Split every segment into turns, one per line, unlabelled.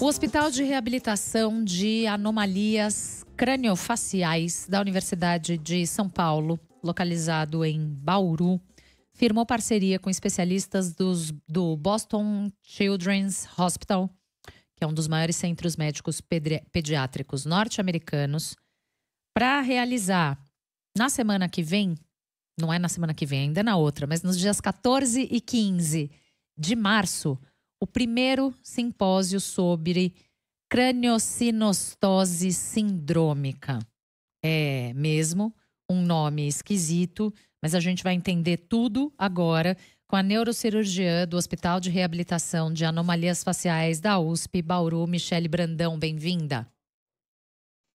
O Hospital de Reabilitação de Anomalias Craniofaciais da Universidade de São Paulo, localizado em Bauru, firmou parceria com especialistas do Boston Children's Hospital, que é um dos maiores centros médicos pediátricos norte-americanos, para realizar na semana que vem, não é na semana que vem, ainda na outra, mas nos dias 14 e 15 de março, o primeiro simpósio sobre craniosinostose sindrômica. É mesmo um nome esquisito, mas a gente vai entender tudo agora com a neurocirurgiã do Hospital de Reabilitação de Anomalias Faciais da USP, Bauru, Michele Brandão. Bem-vinda.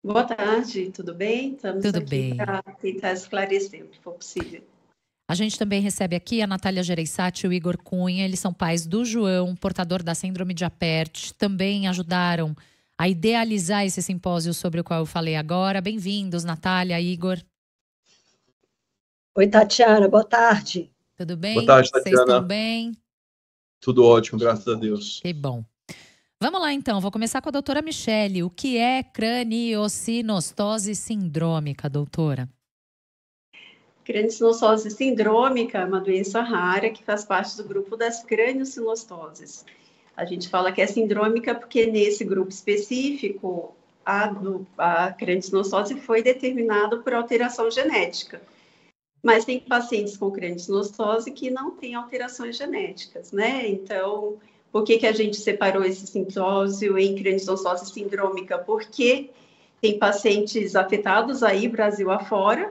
Boa tarde, tudo bem? Estamos
tudo
aqui
bem
para tentar esclarecer o que for possível.
A gente também recebe aqui a Natália Gereissati e o Igor Cunha. Eles são pais do João, portador da síndrome de Apert. Também ajudaram a idealizar esse simpósio sobre o qual eu falei agora. Bem-vindos, Natália, Igor.
Oi, Tatiana, boa tarde.
Tudo bem?
Boa tarde, Tatiana.
Vocês estão bem?
Tudo ótimo, graças a Deus.
Que bom. Vamos lá, então. Vou começar com a doutora Michele. O que é craniosinostose sindrômica, doutora?
Craniosinostose sindrômica é uma doença rara que faz parte do grupo das craniosinostoses. A gente fala que é sindrômica porque nesse grupo específico a craniosinostose foi determinada por alteração genética. Mas tem pacientes com craniosinostose que não têm alterações genéticas, né? Então, por que a gente separou esse simpósio em craniosinostose sindrômica? Porque tem pacientes afetados aí, Brasil afora,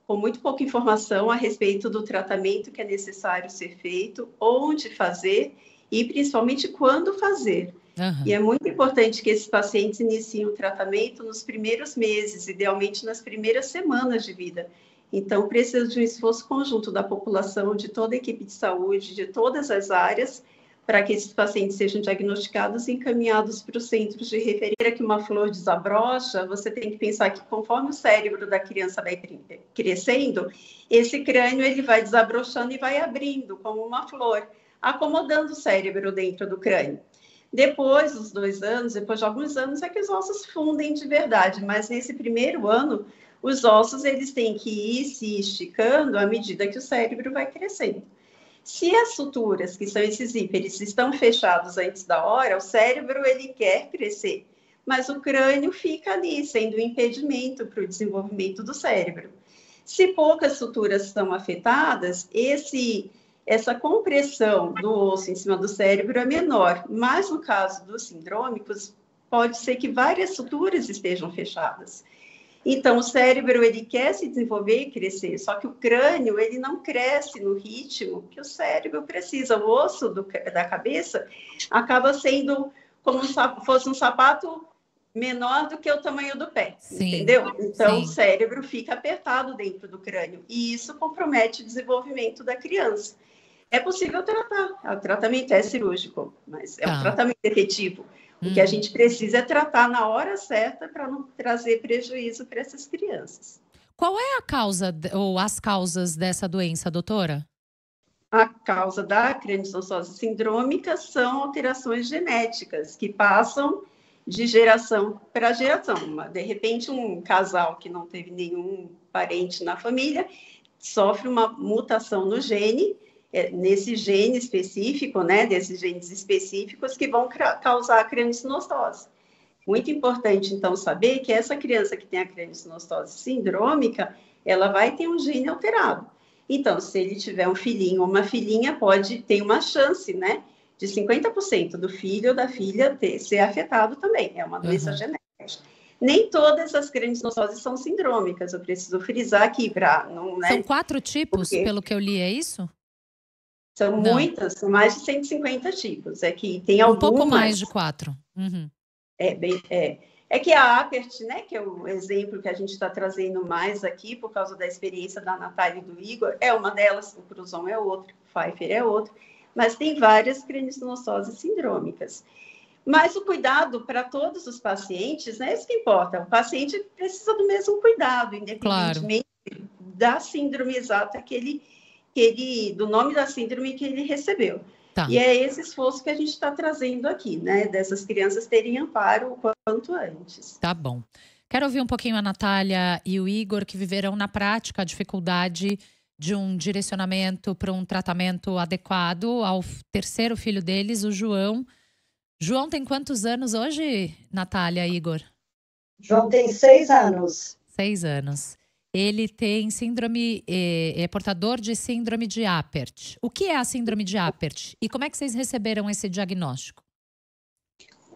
com muito pouca informação a respeito do tratamento que é necessário ser feito, onde fazer e principalmente quando fazer.
Uhum.
E é muito importante que esses pacientes iniciem o tratamento nos primeiros meses, idealmente nas primeiras semanas de vida. Então, precisa de um esforço conjunto da população, de toda a equipe de saúde, de todas as áreas, para que esses pacientes sejam diagnosticados e encaminhados para os centros de referência. Que uma flor desabrocha, você tem que pensar que conforme o cérebro da criança vai crescendo, esse crânio ele vai desabrochando e vai abrindo como uma flor, acomodando o cérebro dentro do crânio. Depois dos 2 anos, depois de alguns anos, é que os ossos fundem de verdade, mas nesse primeiro ano, os ossos eles têm que ir se esticando à medida que o cérebro vai crescendo. Se as suturas, que são esses híperes, estão fechados antes da hora, o cérebro ele quer crescer, mas o crânio fica ali, sendo um impedimento para o desenvolvimento do cérebro. Se poucas suturas estão afetadas, essa compressão do osso em cima do cérebro é menor, mas no caso dos sindrômicos, pode ser que várias suturas estejam fechadas. Então, o cérebro, ele quer se desenvolver e crescer, só que o crânio, ele não cresce no ritmo que o cérebro precisa. O osso da cabeça acaba sendo como se fosse um sapato menor do que o tamanho do pé,
Sim,
entendeu? Então,
sim.
O cérebro fica apertado dentro do crânio, e isso compromete o desenvolvimento da criança. É possível tratar, o tratamento é cirúrgico, mas é um tratamento efetivo. O que a gente precisa é tratar na hora certa para não trazer prejuízo para essas crianças.
Qual é a causa ou as causas dessa doença, doutora?
A causa da craniosinostose sindrômica são alterações genéticas que passam de geração para geração. De repente, um casal que não teve nenhum parente na família sofre uma mutação no gene, nesse gene específico, né, desses genes específicos que vão causar a craniosinostose. Muito importante, então, saber que essa criança que tem a craniosinostose sindrômica, ela vai ter um gene alterado. Então, se ele tiver um filhinho ou uma filhinha, pode ter uma chance, né, de 50% do filho ou da filha ser afetado também. É uma doença genética. Nem todas as craniosinostoses são sindrômicas. Eu preciso frisar aqui para não... Né,
são 4 tipos, pelo que eu li, é isso?
São muitas, são mais de 150 tipos. É que tem algumas...
Um pouco mais de 4. Uhum.
É que a Apert, né, que é o exemplo que a gente está trazendo mais aqui, por causa da experiência da Natália e do Igor, é uma delas, o Cruzon é outra, o Pfeiffer é outra, mas tem várias craniosinostoses sindrômicas. Mas o cuidado para todos os pacientes, né, é isso que importa. O paciente precisa do mesmo cuidado, independentemente da síndrome exata do nome da síndrome que ele recebeu.
Tá.
E é esse esforço que a gente está trazendo aqui, né? Dessas crianças terem amparo o quanto antes.
Tá bom. Quero ouvir um pouquinho a Natália e o Igor, que viverão na prática a dificuldade de um direcionamento para um tratamento adequado ao terceiro filho deles, o João. João tem quantos anos hoje, Natália e Igor?
João tem 6 anos.
6 anos. Ele tem síndrome, é portador de síndrome de Apert. O que é a síndrome de Apert? E como é que vocês receberam esse diagnóstico?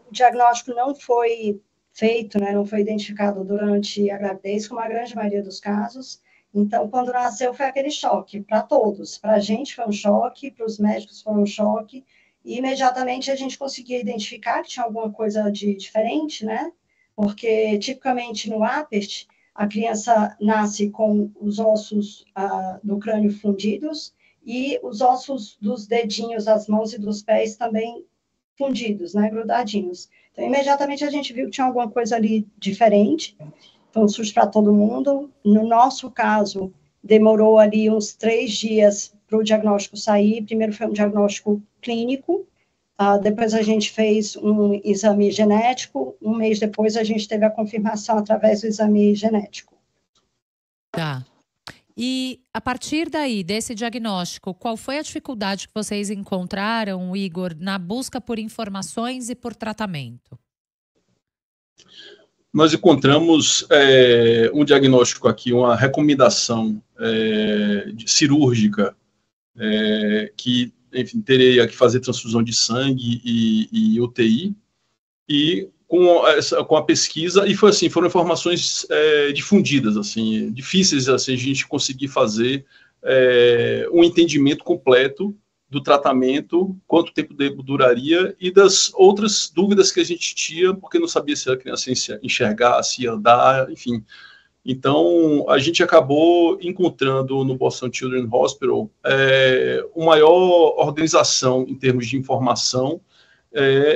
O diagnóstico não foi feito, né, não foi identificado durante a gravidez, como a grande maioria dos casos. Então, quando nasceu, foi aquele choque para todos. Para a gente foi um choque, para os médicos foi um choque. E imediatamente a gente conseguia identificar que tinha alguma coisa de diferente, né? Porque, tipicamente, no Apert, a criança nasce com os ossos do crânio fundidos e os ossos dos dedinhos, das mãos e dos pés também fundidos, né, grudadinhos. Então, imediatamente a gente viu que tinha alguma coisa ali diferente. Foi um susto para todo mundo. No nosso caso, demorou ali uns 3 dias para o diagnóstico sair. Primeiro foi um diagnóstico clínico, depois a gente fez um exame genético, um mês depois a gente teve a confirmação através do exame genético.
Tá. E a partir daí, desse diagnóstico, qual foi a dificuldade que vocês encontraram, Igor, na busca por informações e por tratamento?
Nós encontramos um diagnóstico aqui, uma recomendação cirúrgica, que, enfim, teria que fazer transfusão de sangue e UTI, e com a pesquisa, e foi assim, foram informações difundidas, assim, difíceis assim, a gente conseguir fazer um entendimento completo do tratamento, quanto tempo duraria, e das outras dúvidas que a gente tinha, porque não sabia se a criança ia enxergar, se ia andar, enfim. Então, a gente acabou encontrando no Boston Children's Hospital uma maior organização em termos de informação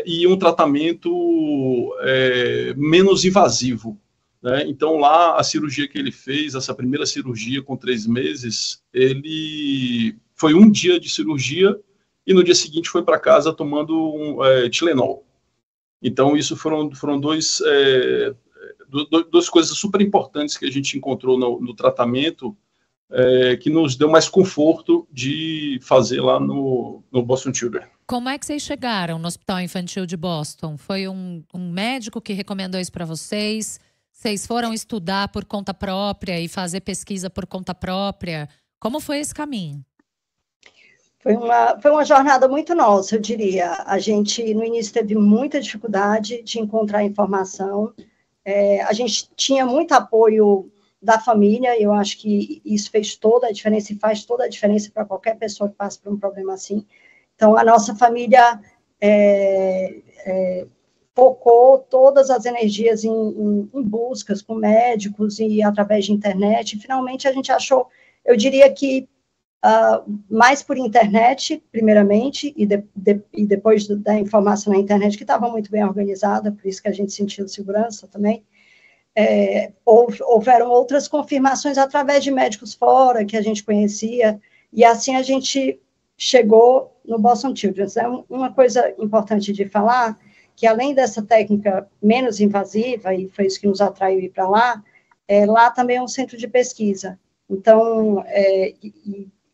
e um tratamento menos invasivo, né? Então, lá, a cirurgia que ele fez, essa primeira cirurgia com 3 meses, ele foi 1 dia de cirurgia e no dia seguinte foi para casa tomando Tilenol. Então, isso foram duas coisas super importantes que a gente encontrou no tratamento, que nos deu mais conforto de fazer lá no Boston Children's.
Como é que vocês chegaram no Hospital Infantil de Boston? Foi um médico que recomendou isso para vocês? Vocês foram estudar por conta própria e fazer pesquisa por conta própria? Como foi esse caminho?
Foi uma jornada muito nossa, eu diria. A gente, no início, teve muita dificuldade de encontrar informação. A gente tinha muito apoio da família, eu acho que isso fez toda a diferença e faz toda a diferença para qualquer pessoa que passe por um problema assim. Então, a nossa família focou todas as energias em buscas com médicos e através de internet. E, finalmente, a gente achou, eu diria que mais por internet, primeiramente, e depois da informação na internet, que estava muito bem organizada, por isso que a gente sentiu segurança também. Houveram outras confirmações através de médicos fora, que a gente conhecia, e assim a gente chegou no Boston Children's. É uma coisa importante de falar, que além dessa técnica menos invasiva, e foi isso que nos atraiu ir para lá, lá também é um centro de pesquisa. Então,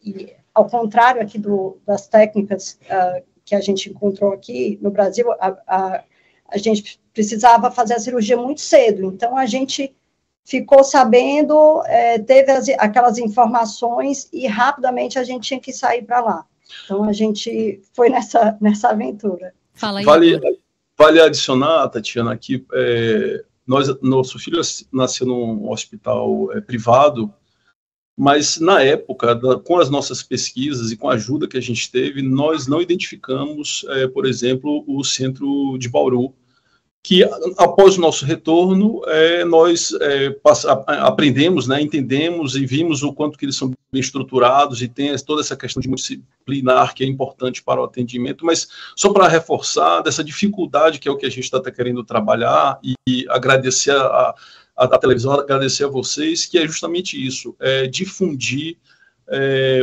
e ao contrário aqui das técnicas que a gente encontrou aqui no Brasil, a gente precisava fazer a cirurgia muito cedo, então a gente ficou sabendo, teve aquelas informações e rapidamente a gente tinha que sair para lá. Então a gente foi nessa aventura.
Fala aí.
Vale adicionar, Tatiana, que nosso filho nasceu num hospital privado, mas na época, com as nossas pesquisas e com a ajuda que a gente teve, nós não identificamos, por exemplo, o centro de Bauru, que após o nosso retorno, nós aprendemos, né, entendemos e vimos o quanto que eles são bem estruturados e tem toda essa questão de multidisciplinar que é importante para o atendimento, mas só para reforçar dessa dificuldade que é o que a gente está querendo trabalhar e agradecer a televisão, agradecer a vocês, que é justamente isso, difundir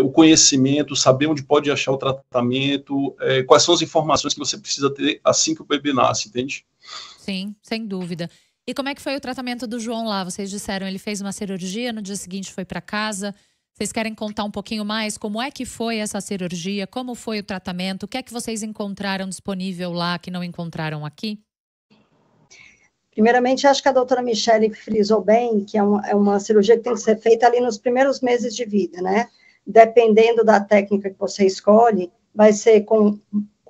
o conhecimento, saber onde pode achar o tratamento, quais são as informações que você precisa ter assim que o bebê nasce, entende?
Sim, sem dúvida. E como é que foi o tratamento do João lá? Vocês disseram, ele fez uma cirurgia, no dia seguinte foi para casa. Vocês querem contar um pouquinho mais como é que foi essa cirurgia, como foi o tratamento, o que é que vocês encontraram disponível lá que não encontraram aqui?
Primeiramente, acho que a doutora Michele frisou bem que é uma cirurgia que tem que ser feita ali nos primeiros meses de vida, né? Dependendo da técnica que você escolhe, vai ser com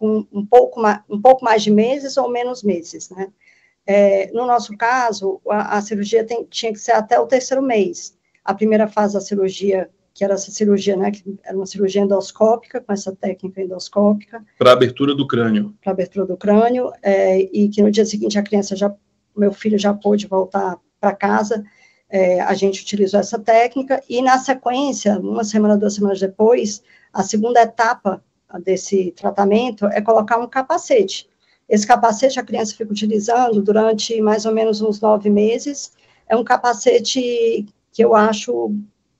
um pouco mais de meses ou menos meses, né? No nosso caso, a cirurgia tinha que ser até o 3º mês. A primeira fase da cirurgia, que era essa cirurgia, né, que era uma cirurgia endoscópica, com essa técnica endoscópica.
Para abertura do crânio.
Para abertura do crânio, e que no dia seguinte meu filho já pôde voltar para casa, a gente utilizou essa técnica, e na sequência, 1 semana, 2 semanas depois, a segunda etapa desse tratamento é colocar um capacete. Esse capacete a criança fica utilizando durante mais ou menos uns 9 meses, é um capacete que eu acho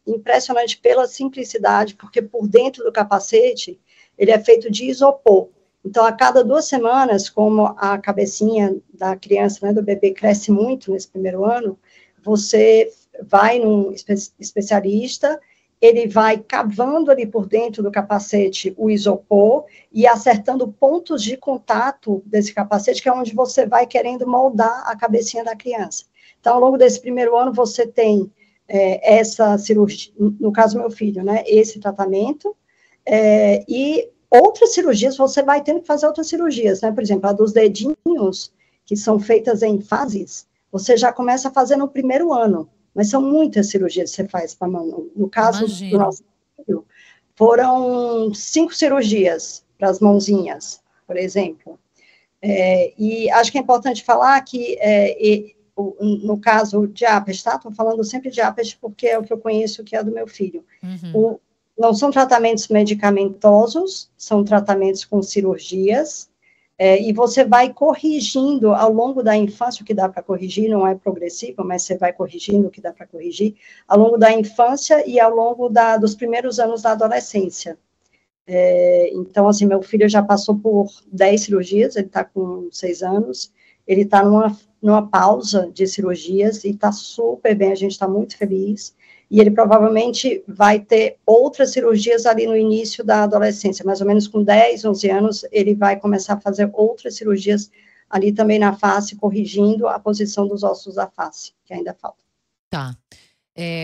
impressionante pela simplicidade, porque por dentro do capacete, ele é feito de isopor. Então, a cada 2 semanas, como a cabecinha da criança, né, do bebê, cresce muito nesse primeiro ano, você vai num especialista, ele vai cavando ali por dentro do capacete o isopor e acertando pontos de contato desse capacete, que é onde você vai querendo moldar a cabecinha da criança. Então, ao longo desse primeiro ano, você tem essa cirurgia, no caso meu filho, né, esse tratamento, e outras cirurgias, você vai tendo que fazer outras cirurgias, né, por exemplo, a dos dedinhos, que são feitas em fases, você já começa a fazer no primeiro ano, mas são muitas cirurgias que você faz para a mão. No caso do nosso filho, foram 5 cirurgias para as mãozinhas, por exemplo, e acho que é importante falar que no caso de APES, estou falando sempre de APES porque é o que eu conheço, que é do meu filho.
Uhum.
Não são tratamentos medicamentosos, são tratamentos com cirurgias, e você vai corrigindo ao longo da infância o que dá para corrigir, não é progressivo, mas você vai corrigindo o que dá para corrigir, ao longo da infância e ao longo dos primeiros anos da adolescência. Então, assim, meu filho já passou por 10 cirurgias, ele está com 6 anos, ele está numa pausa de cirurgias e está super bem, a gente está muito feliz, e ele provavelmente vai ter outras cirurgias ali no início da adolescência, mais ou menos com 10, 11 anos, ele vai começar a fazer outras cirurgias ali também na face, corrigindo a posição dos ossos da face, que ainda falta.
Tá.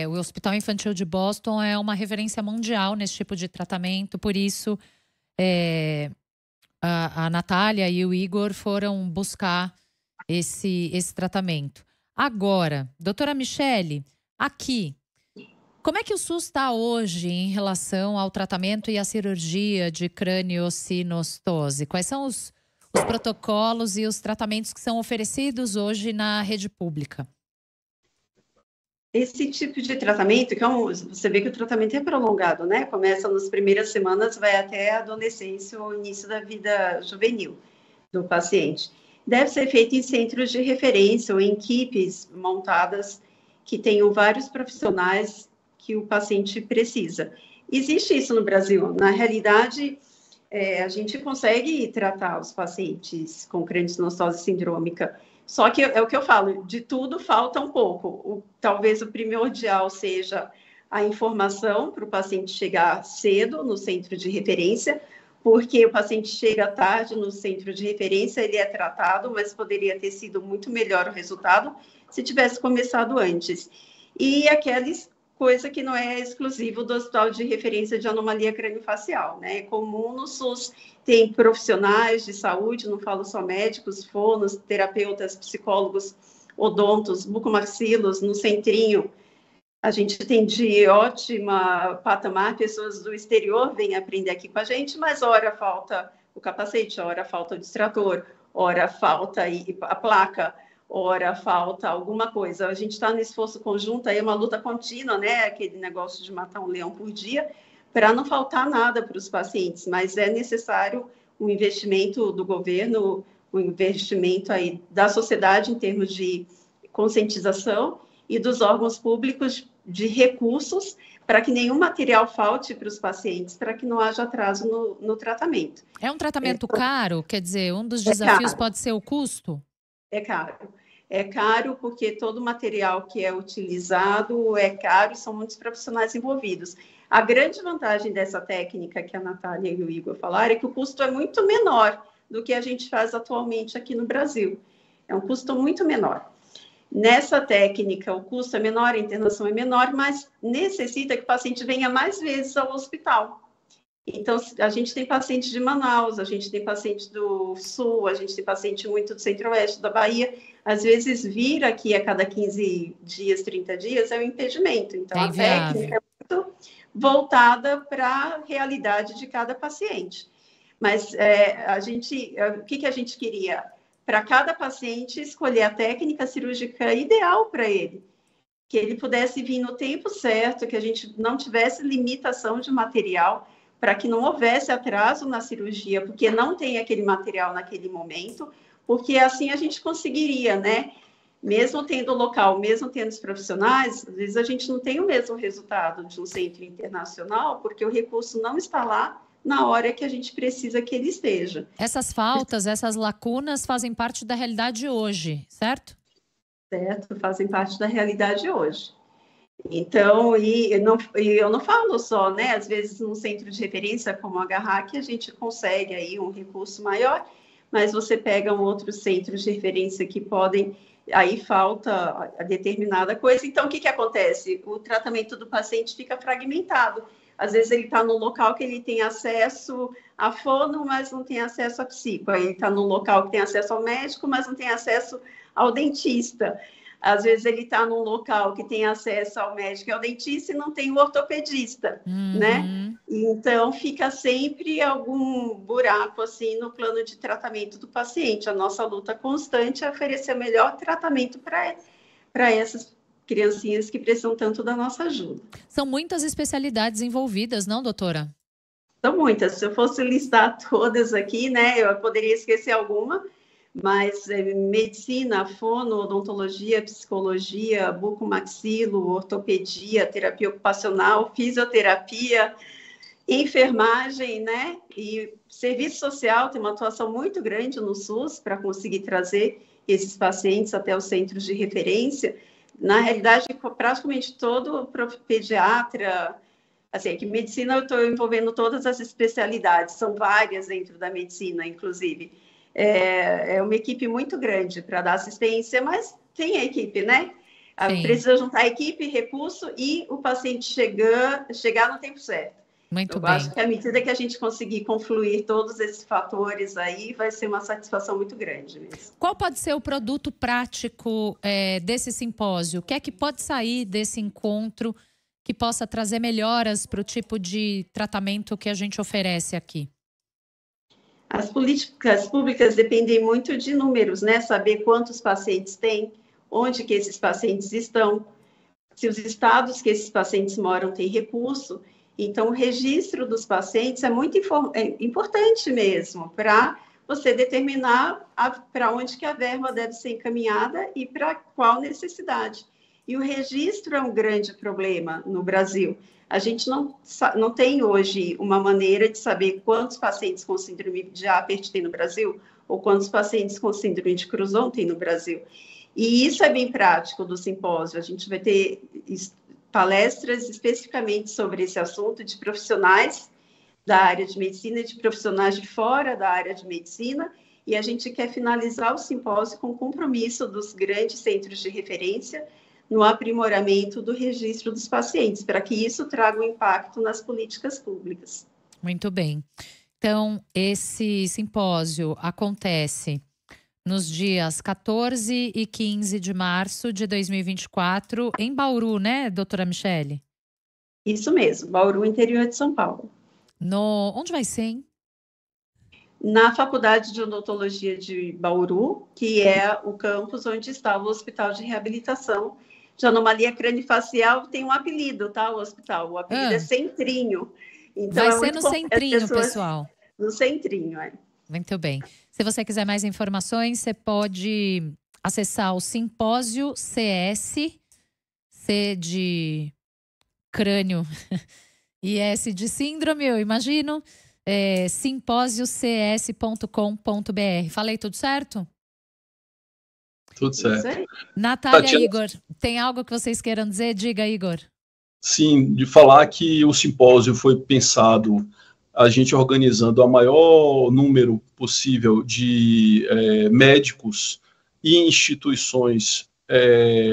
O Hospital Infantil de Boston é uma referência mundial nesse tipo de tratamento, por isso a Natália e o Igor foram buscar esse tratamento. Agora, doutora Michele, aqui, como é que o SUS está hoje em relação ao tratamento e à cirurgia de crâniosinostose? Quais são os protocolos e os tratamentos que são oferecidos hoje na rede pública?
Esse tipo de tratamento, você vê que o tratamento é prolongado, né? Começa nas primeiras semanas, vai até a adolescência ou início da vida juvenil do paciente. Deve ser feito em centros de referência ou em equipes montadas que tenham vários profissionais que o paciente precisa. Existe isso no Brasil. Na realidade, a gente consegue tratar os pacientes com crâniosinostose sindrômica, só que é o que eu falo, de tudo falta um pouco. Talvez o primordial seja a informação para o paciente chegar cedo no centro de referência, porque o paciente chega tarde no centro de referência, ele é tratado, mas poderia ter sido muito melhor o resultado se tivesse começado antes. E aquelas coisa que não é exclusivo do Hospital de Referência de Anomalia Craniofacial, né? É comum no SUS, tem profissionais de saúde, não falo só médicos, fonos, terapeutas, psicólogos, odontos, bucomaxilos, no centrinho. A gente tem de ótima patamar, pessoas do exterior vêm aprender aqui com a gente, mas ora falta o capacete, ora falta o distrator, ora falta a placa, ora falta alguma coisa. A gente está no esforço conjunto, aí é uma luta contínua, né? Aquele negócio de matar um leão por dia, para não faltar nada para os pacientes, mas é necessário um investimento do governo, um investimento aí da sociedade em termos de conscientização e dos órgãos públicos de recursos para que nenhum material falte para os pacientes, para que não haja atraso no tratamento.
É um tratamento caro? Quer dizer, um dos
É
desafios
caro.
pode ser o custo?
É caro. É caro porque todo o material que é utilizado é caro e são muitos profissionais envolvidos. A grande vantagem dessa técnica que a Natália e o Igor falaram é que o custo é muito menor do que a gente faz atualmente aqui no Brasil. É um custo muito menor. Nessa técnica, o custo é menor, a internação é menor, mas necessita que o paciente venha mais vezes ao hospital. Então, a gente tem pacientes de Manaus, a gente tem pacientes do Sul, a gente tem paciente muito do Centro-Oeste, da Bahia. Às vezes, vir aqui a cada 15 dias, 30 dias é um impedimento. Então, a técnica é muito voltada para a realidade de cada paciente. Mas o que a gente queria? Para cada paciente, escolher a técnica cirúrgica ideal para ele. Que ele pudesse vir no tempo certo, que a gente não tivesse limitação de material, para que não houvesse atraso na cirurgia, porque não tem aquele material naquele momento, porque assim a gente conseguiria, né? Mesmo tendo o local, mesmo tendo os profissionais, às vezes a gente não tem o mesmo resultado de um centro internacional, porque o recurso não está lá na hora que a gente precisa que ele esteja.
Essas faltas, essas lacunas fazem parte da realidade hoje, certo?
Certo, fazem parte da realidade hoje. Então, eu não falo só, né? Às vezes, num centro de referência como a HRAC, a gente consegue aí um recurso maior, mas você pega outros centros de referência que podem, aí falta a determinada coisa. Então, o que acontece? O tratamento do paciente fica fragmentado. Às vezes, ele está num local que ele tem acesso a fono, mas não tem acesso a psico. Aí ele está num local que tem acesso ao médico, mas não tem acesso ao dentista. Às vezes ele está num local que tem acesso ao médico e ao dentista e não tem o ortopedista, né? Então, fica sempre algum buraco, assim, no plano de tratamento do paciente. A nossa luta constante é oferecer o melhor tratamento para essas criancinhas que precisam tanto da nossa ajuda.
São muitas especialidades envolvidas, não, doutora?
São muitas. Se eu fosse listar todas aqui, né, eu poderia esquecer alguma, mas medicina, fono, odontologia, psicologia, bucomaxilo, ortopedia, terapia ocupacional, fisioterapia, enfermagem, né? E serviço social tem uma atuação muito grande no SUS para conseguir trazer esses pacientes até os centros de referência. Na realidade, praticamente todo pediatra, assim, que medicina eu estou envolvendo todas as especialidades, são várias dentro da medicina, inclusive. É uma equipe muito grande para dar assistência, mas tem a equipe, né? Precisa juntar a equipe, recurso e o paciente chegar no tempo certo.
Muito
bem. Eu acho que à medida que a gente conseguir confluir todos esses fatores aí, vai ser uma satisfação muito grande mesmo.
Qual pode ser o produto prático desse simpósio? O que é que pode sair desse encontro que possa trazer melhoras para o tipo de tratamento que a gente oferece aqui?
As políticas públicas dependem muito de números, né? Saber quantos pacientes tem, onde que esses pacientes estão, se os estados que esses pacientes moram têm recurso. Então, o registro dos pacientes é muito importante mesmo para você determinar para onde que a verba deve ser encaminhada e para qual necessidade. E o registro é um grande problema no Brasil. A gente não tem hoje uma maneira de saber quantos pacientes com síndrome de Apert tem no Brasil ou quantos pacientes com síndrome de Crouzon tem no Brasil. E isso é bem prático do simpósio. A gente vai ter palestras especificamente sobre esse assunto de profissionais da área de medicina e de profissionais de fora da área de medicina. E a gente quer finalizar o simpósio com o compromisso dos grandes centros de referência no aprimoramento do registro dos pacientes, para que isso traga um impacto nas políticas públicas.
Muito bem. Então, esse simpósio acontece nos dias 14 e 15 de março de 2024, em Bauru, né, doutora Michele?
Isso mesmo, Bauru, interior de São Paulo.
Onde vai ser, hein?
Na Faculdade de Odontologia de Bauru, que é o campus onde está o Hospital de Reabilitação de Anomalia Craniofacial. Tem um apelido, tá? O hospital. O apelido é Centrinho. Então,
vai ser no Centrinho, pessoal.
No Centrinho,
Muito bem. Se você quiser mais informações, você pode acessar o Simpósio CS, C de crânio e S de síndrome, eu imagino. Simpósiocs.com.br. Falei tudo certo?
Tudo certo.
Natália,
Tatiana,
Igor, tem algo que vocês queiram dizer? Diga, Igor.
Sim, de falar que o simpósio foi pensado, a gente organizando o maior número possível de médicos e instituições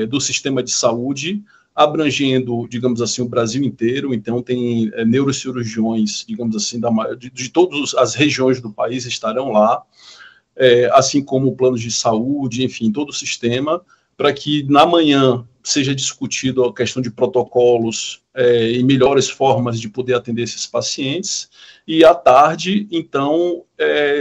do sistema de saúde, abrangendo, digamos assim, o Brasil inteiro. Então, tem neurocirurgiões, digamos assim, de todas as regiões do país estarão lá, assim como planos de saúde, enfim, todo o sistema, para que na manhã seja discutido a questão de protocolos e melhores formas de poder atender esses pacientes, e à tarde, então,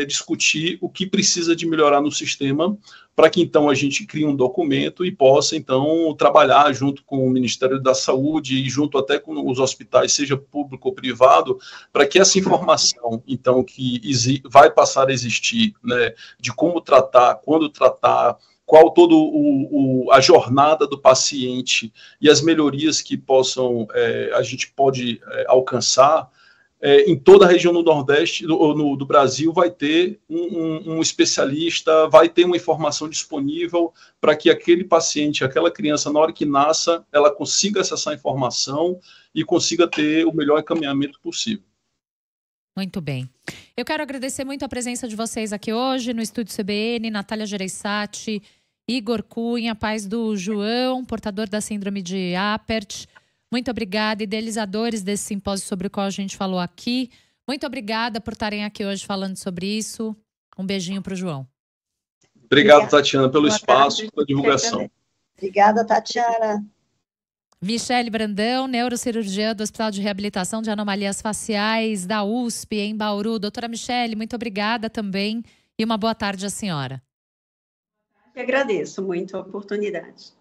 discutir o que precisa de melhorar no sistema, para que, então, a gente crie um documento e possa, então, trabalhar junto com o Ministério da Saúde e junto até com os hospitais, seja público ou privado, para que essa informação, então, que vai passar a existir, né, de como tratar, quando tratar, qual toda a jornada do paciente e as melhorias que a gente pode alcançar, em toda a região do Nordeste, do Brasil, vai ter um especialista, vai ter uma informação disponível para que aquele paciente, aquela criança, na hora que nasça, ela consiga acessar a informação e consiga ter o melhor encaminhamento possível.
Muito bem. Eu quero agradecer muito a presença de vocês aqui hoje no Estúdio CBN, Natália Gereissati, Igor Cunha, pais do João, portador da síndrome de Apert. Muito obrigada, idealizadores desse simpósio sobre o qual a gente falou aqui. Muito obrigada por estarem aqui hoje falando sobre isso. Um beijinho para o João.
Obrigado, Tatiana, pelo espaço e pela divulgação.
Obrigada, Tatiana.
Michele Brandão, neurocirurgiã do Hospital de Reabilitação de Anomalias Faciais da USP, em Bauru. Doutora Michele, muito obrigada também e uma boa tarde à senhora.
Eu agradeço muito a oportunidade.